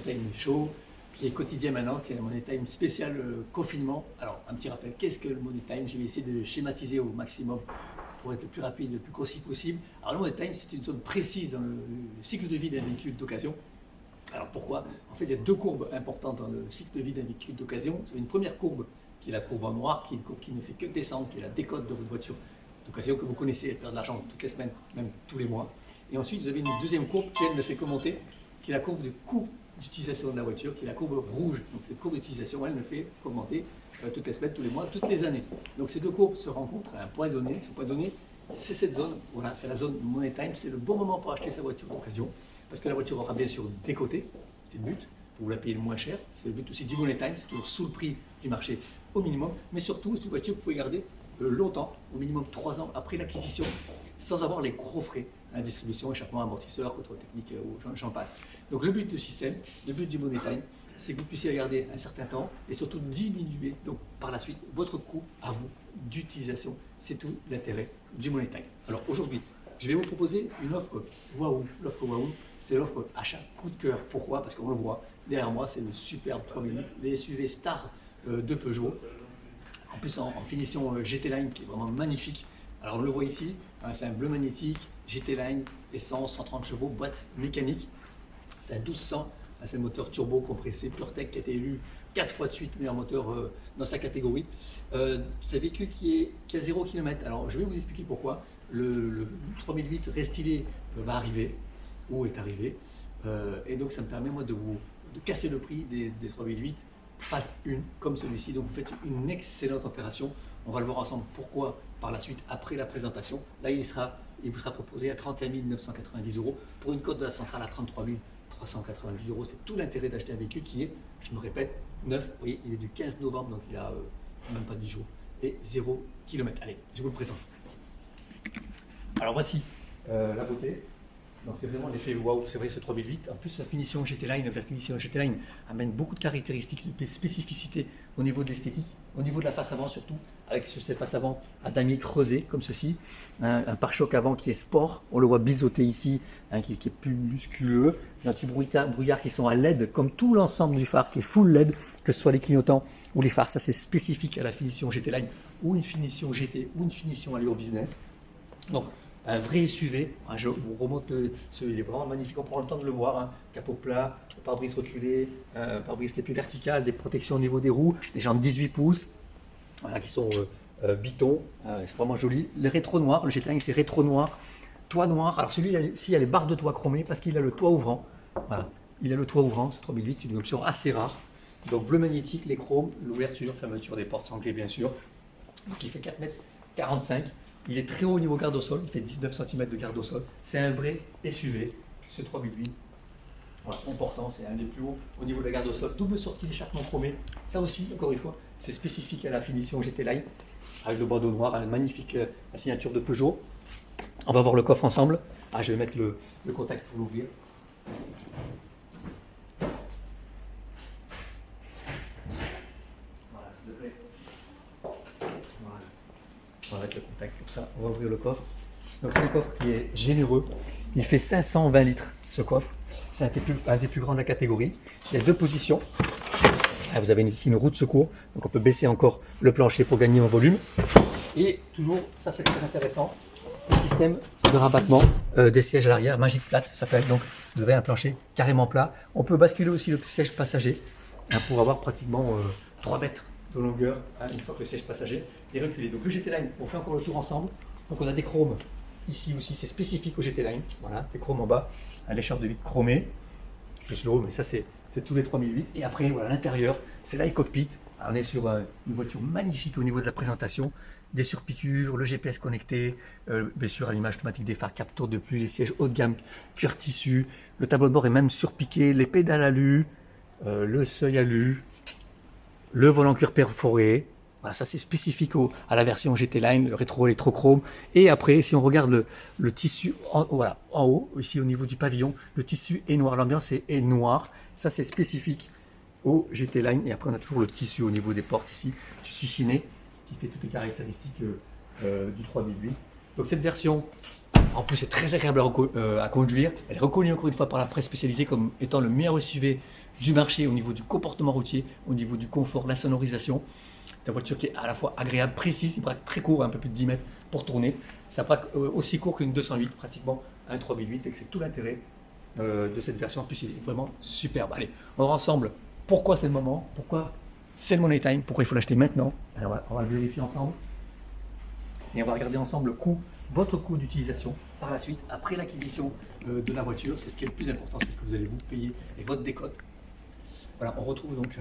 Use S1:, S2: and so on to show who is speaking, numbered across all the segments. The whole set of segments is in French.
S1: Time Show, qui est quotidien maintenant, qui est un Money Time spécial confinement. Alors, un petit rappel, qu'est-ce que le Money Time? Je vais essayer de schématiser au maximum pour être le plus rapide, le plus concis possible. Alors, le Money Time, c'est une zone précise dans le cycle de vie d'un véhicule d'occasion. Alors, pourquoi? En fait, il y a deux courbes importantes dans le cycle de vie d'un véhicule d'occasion. C'est une première courbe, qui est la courbe en noir, qui est une courbe qui ne fait que descendre, qui est la décote de votre voiture d'occasion que vous connaissez, elle perd de l'argent toutes les semaines, même tous les mois. Et ensuite, vous avez une deuxième courbe qui, elle, ne fait que monter, qui est la courbe de coût d'utilisation de la voiture, qui est la courbe rouge. Donc cette courbe d'utilisation, elle ne fait qu'augmenter toutes les semaines, tous les mois, toutes les années. Donc ces deux courbes se rencontrent à un point donné. Ce point donné, c'est cette zone, voilà, c'est la zone Money Time, c'est le bon moment pour acheter sa voiture d'occasion, parce que la voiture aura bien sûr des côtés, c'est le but, pour vous la payer le moins cher, c'est le but aussi du Money Time, c'est toujours sous le prix du marché au minimum, mais surtout c'est une voiture que vous pouvez garder longtemps, au minimum 3 ans après l'acquisition, sans avoir les gros frais, distribution, échappement, amortisseur, contrôle technique, j'en passe. Donc le but du système, le but du Money Time, c'est que vous puissiez la garder un certain temps et surtout diminuer donc par la suite votre coût à vous d'utilisation. C'est tout l'intérêt du Money Time. Alors aujourd'hui, je vais vous proposer une offre waouh. L'offre waouh, c'est l'offre achat coup de cœur. Pourquoi? Parce qu'on le voit derrière moi, c'est le superbe 3008, les SUV Star de Peugeot. En plus en finition GT Line qui est vraiment magnifique. Alors on le voit ici, c'est un bleu magnétique, GT Line, essence, 130 chevaux, boîte mécanique. C'est un 1200, c'est un moteur turbo compressé PureTech qui a été élu 4 fois de suite meilleur moteur dans sa catégorie. C'est un véhicule qui a 0 km. Alors je vais vous expliquer pourquoi. Le 3008 Restylé va arriver, ou est arrivé. Et donc ça me permet moi de casser le prix des 3008 phase 1 comme celui-ci. Donc vous faites une excellente opération. On va le voir ensemble pourquoi par la suite après la présentation. Là il vous sera proposé à 31 990 € pour une cote de la centrale à 33 390 €. C'est tout l'intérêt d'acheter un véhicule qui est, je me répète, neuf. Vous voyez, il est du 15 novembre, donc il a même pas 10 jours et 0 km. Allez, je vous le présente. Alors voici la beauté. Donc c'est vraiment l'effet waouh, c'est vrai ce 3008. En plus la finition GT Line amène beaucoup de caractéristiques, de spécificités au niveau de l'esthétique, au niveau de la face avant surtout, avec cette face avant à damier creusé comme ceci, un pare-choc avant qui est sport, on le voit biseauté ici, qui est plus musculeux, des anti-brouillards qui sont à LED comme tout l'ensemble du phare qui est full LED, que ce soit les clignotants ou les phares, ça c'est spécifique à la finition GT Line ou une finition GT ou une finition Allure Business. Donc un vrai SUV, je vous remonte, il est vraiment magnifique, on prend le temps de le voir, capot plat, pare-brise reculé, pare-brise qui est plus vertical, des protections au niveau des roues, des jantes 18 pouces, voilà, qui sont bitons, c'est vraiment joli. Le rétro noir, le GT c'est rétro noir, toit noir, alors celui-ci il y a les barres de toit chromées parce qu'il a le toit ouvrant, voilà, il a le toit ouvrant, ce 3008, c'est une option assez rare, donc bleu magnétique, les chromes, l'ouverture, fermeture des portes sans clé bien sûr, donc il fait 4,45 m. Il est très haut au niveau garde au sol, il fait 19 cm de garde au sol. C'est un vrai SUV, ce 3008. Voilà, c'est important, c'est un des plus hauts au niveau de la garde au sol. Double sortie d'échappement chromé. Ça aussi, encore une fois, c'est spécifique à la finition GT Line, avec le bandeau noir, la magnifique la signature de Peugeot. On va voir le coffre ensemble. Je vais mettre le contact pour l'ouvrir. On va mettre le contact comme ça, on va ouvrir le coffre. Donc c'est un coffre qui est généreux, il fait 520 litres ce coffre, c'est un des plus grands de la catégorie. Il y a deux positions, vous avez ici une roue de secours, donc on peut baisser encore le plancher pour gagner en volume. Et toujours, ça c'est très intéressant, le système de rabattement des sièges à l'arrière, Magic Flat ça s'appelle, donc vous avez un plancher carrément plat. On peut basculer aussi le siège passager pour avoir pratiquement 3 mètres de longueur, une fois que le siège passager est reculé. Donc le GT Line, on fait encore le tour ensemble. Donc on a des chromes ici aussi, c'est spécifique au GT Line. Voilà, des chromes en bas, l'écharpe de vitre chromée, plus le haut, mais ça c'est tous les 3008. Et après, voilà, l'intérieur, c'est l'iCockpit. On est sur une voiture magnifique au niveau de la présentation, des surpiqûres, le GPS connecté, bien sûr à l'image automatique des phares capteurs de plus, les sièges haut de gamme, cuir tissu, le tableau de bord est même surpiqué, les pédales alu, le seuil alu, le volant cuir perforé, voilà, ça c'est spécifique à la version GT Line, le rétro électrochrome. Et après, si on regarde le tissu, voilà, en haut, ici au niveau du pavillon, le tissu est noir, l'ambiance est noire. Ça c'est spécifique au GT Line. Et après, on a toujours le tissu au niveau des portes ici, tissu chiné, qui fait toutes les caractéristiques du 3008. Donc cette version, en plus, est très agréable à conduire. Elle est reconnue encore une fois par la presse spécialisée comme étant le meilleur SUV du marché, au niveau du comportement routier, au niveau du confort, la sonorisation. C'est une voiture qui est à la fois agréable, précise, il braque très court, un peu plus de 10 mètres pour tourner. Ça braque aussi court qu'une 208, pratiquement un 3008, et c'est tout l'intérêt de cette version. En plus, il est vraiment superbe. Allez, on va ensemble pourquoi c'est le moment, pourquoi c'est le money time, pourquoi il faut l'acheter maintenant. Alors, on va le vérifier ensemble. Et on va regarder ensemble le coût, votre coût d'utilisation par la suite, après l'acquisition de la voiture. C'est ce qui est le plus important, c'est ce que vous allez vous payer et votre décote. Voilà, on retrouve donc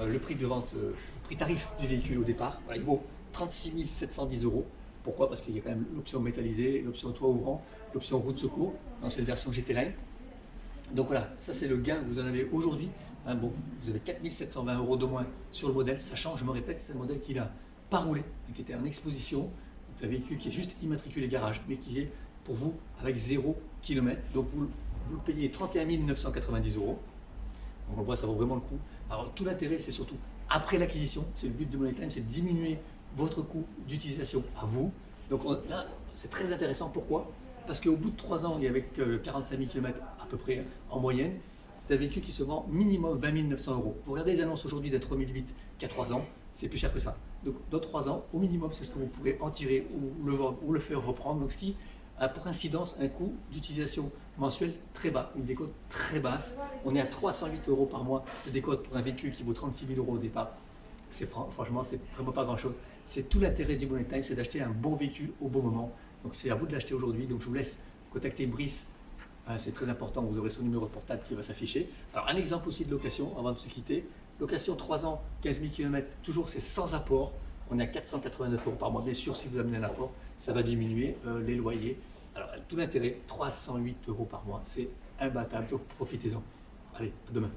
S1: le prix de vente, le prix tarif du véhicule au départ. Voilà, il vaut 36 710 €. Pourquoi? Parce qu'il y a quand même l'option métallisée, l'option toit ouvrant, l'option roue de secours dans cette version GT Line. Donc voilà, ça c'est le gain que vous en avez aujourd'hui. Hein, bon, vous avez 4 720 € de moins sur le modèle, sachant, je me répète, c'est un modèle qui n'a pas roulé, qui était en exposition. C'est un véhicule qui est juste immatriculé garage, mais qui est pour vous avec 0 km. Donc vous le payez 31 990 €. Donc on voit, ça vaut vraiment le coup. Alors tout l'intérêt, c'est surtout après l'acquisition, c'est le but de Money Time, c'est de diminuer votre coût d'utilisation à vous. Donc là, c'est très intéressant. Pourquoi? Parce qu'au bout de 3 ans et avec 45 000 km à peu près en moyenne, c'est un véhicule qui se vend minimum 20 900 €. Vous regardez les annonces aujourd'hui d'un 3008 qui a 3 ans, c'est plus cher que ça. Donc dans 3 ans, au minimum, c'est ce que vous pourrez en tirer ou le vendre ou le faire reprendre. Donc ce qui a pour incidence un coût d'utilisation mensuel très bas, une décote très basse. On est à 308 € par mois de décote pour un véhicule qui vaut 36 000 € au départ. Franchement, c'est vraiment pas grand chose. C'est tout l'intérêt du Money Time, c'est d'acheter un bon véhicule au bon moment. Donc c'est à vous de l'acheter aujourd'hui. Donc je vous laisse contacter Brice. C'est très important, vous aurez son numéro de portable qui va s'afficher. Alors un exemple aussi de location avant de se quitter. Location 3 ans, 15 000 km, toujours c'est sans apport. On est à 489 € par mois. Bien sûr, si vous amenez un apport, ça va diminuer les loyers. Alors tout l'intérêt, 308 € par mois, c'est imbattable. Donc profitez-en. Allez, à demain.